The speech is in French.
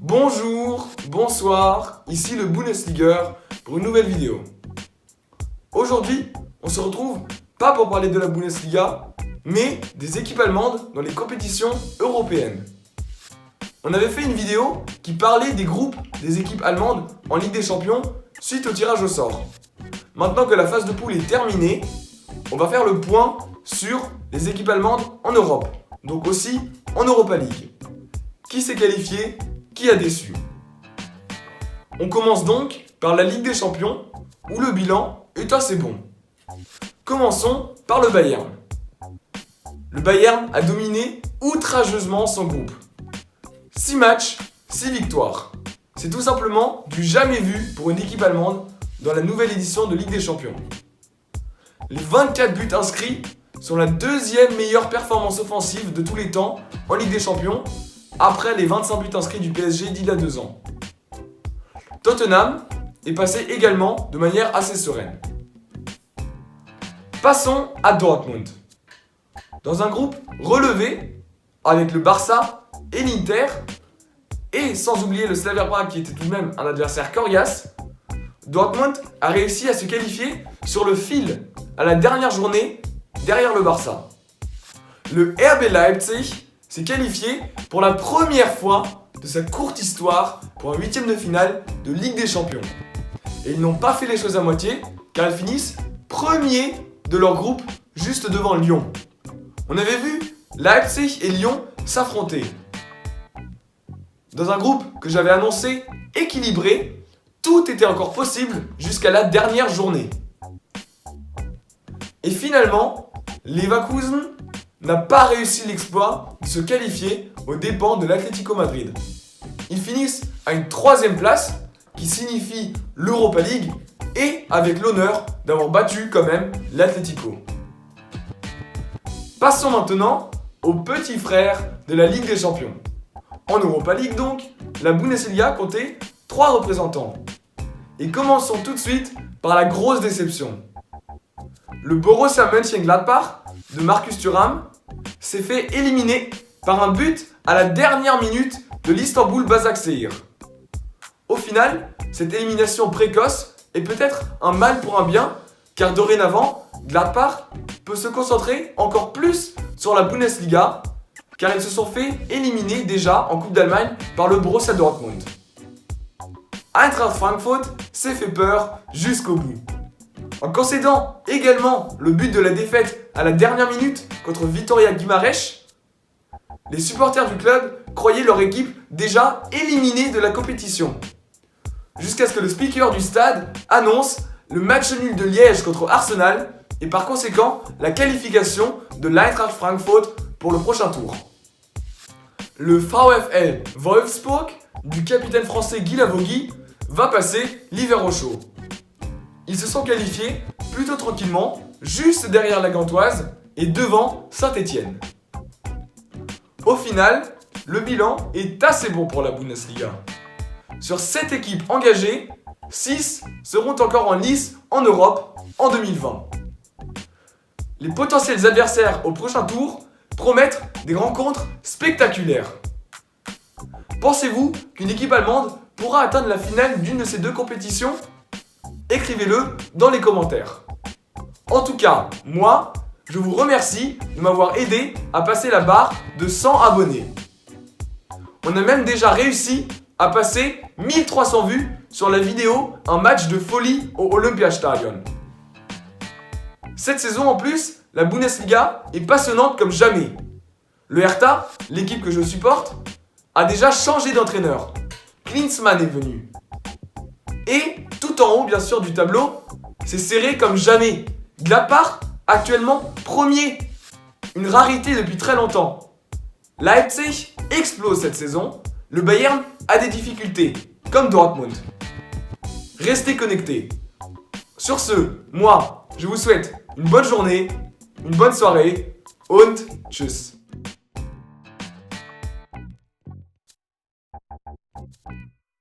Bonjour, bonsoir, ici le Bundesliga pour une nouvelle vidéo. Aujourd'hui, on se retrouve pas pour parler de la Bundesliga, mais des équipes allemandes dans les compétitions européennes. On avait fait une vidéo qui parlait des groupes des équipes allemandes en Ligue des Champions suite au tirage au sort. Maintenant que la phase de poule est terminée, on va faire le point sur les équipes allemandes en Europe, donc aussi en Europa League. Qui s'est qualifié? Qui a déçu? On commence donc par la Ligue des Champions, où le bilan est assez bon. Commençons par le Bayern. Le Bayern a dominé outrageusement son groupe. 6 matchs, 6 victoires. C'est tout simplement du jamais vu pour une équipe allemande dans la nouvelle édition de Ligue des Champions. Les 24 buts inscrits sont la deuxième meilleure performance offensive de tous les temps en Ligue des Champions, après les 25 buts inscrits du PSG d'il y a 2 ans. Tottenham est passé également de manière assez sereine. Passons à Dortmund. Dans un groupe relevé, avec le Barça et l'Inter, et sans oublier le Slavia Prague qui était tout de même un adversaire coriace, Dortmund a réussi à se qualifier sur le fil à la dernière journée derrière le Barça. Le RB Leipzig s'est qualifié pour la première fois de sa courte histoire pour un huitième de finale de Ligue des Champions. Et ils n'ont pas fait les choses à moitié car ils finissent premiers de leur groupe juste devant Lyon. On avait vu Leipzig et Lyon s'affronter. Dans un groupe que j'avais annoncé équilibré, tout était encore possible jusqu'à la dernière journée. Et finalement, Leverkusen n'a pas réussi l'exploit de se qualifier aux dépens de l'Atlético Madrid. Ils finissent à une 3e place qui signifie l'Europa League et avec l'honneur d'avoir battu quand même l'Atlético. Passons maintenant aux petits frères de la Ligue des Champions. En Europa League donc, la Bundesliga comptait 3 représentants. Et commençons tout de suite par la grosse déception. Le Borussia Mönchengladbach de Marcus Thuram s'est fait éliminer par un but à la dernière minute de l'Istanbul Başakşehir. Au final, cette élimination précoce est peut-être un mal pour un bien, car dorénavant, Gladbach peut se concentrer encore plus sur la Bundesliga, car ils se sont fait éliminer déjà en Coupe d'Allemagne par le Borussia Dortmund. Eintracht Frankfurt s'est fait peur jusqu'au bout. En concédant également le but de la défaite à la dernière minute contre Vitória Guimarães, les supporters du club croyaient leur équipe déjà éliminée de la compétition. Jusqu'à ce que le speaker du stade annonce le match nul de Liège contre Arsenal et par conséquent la qualification de l'Eintracht Frankfurt pour le prochain tour. Le VfL Wolfsburg du capitaine français Guy Lavogui va passer l'hiver au chaud. Ils se sont qualifiés plutôt tranquillement, juste derrière la Gantoise et devant Saint-Étienne. Au final, le bilan est assez bon pour la Bundesliga. Sur 7 équipes engagées, 6 seront encore en lice en Europe en 2020. Les potentiels adversaires au prochain tour promettent des rencontres spectaculaires. Pensez-vous qu'une équipe allemande pourra atteindre la finale d'une de ces deux compétitions ? Écrivez-le dans les commentaires. En tout cas, moi, je vous remercie de m'avoir aidé à passer la barre de 100 abonnés. On a même déjà réussi à passer 1300 vues sur la vidéo Un match de folie au Olympiastadion. Cette saison en plus, la Bundesliga est passionnante comme jamais. Le Hertha, l'équipe que je supporte, a déjà changé d'entraîneur. Klinsmann est venu. Et tout en haut bien sûr du tableau, c'est serré comme jamais. Gladbach actuellement premier. Une rarité depuis très longtemps. Leipzig explose cette saison. Le Bayern a des difficultés, comme Dortmund. Restez connectés. Sur ce, moi, je vous souhaite une bonne journée, une bonne soirée und tschüss.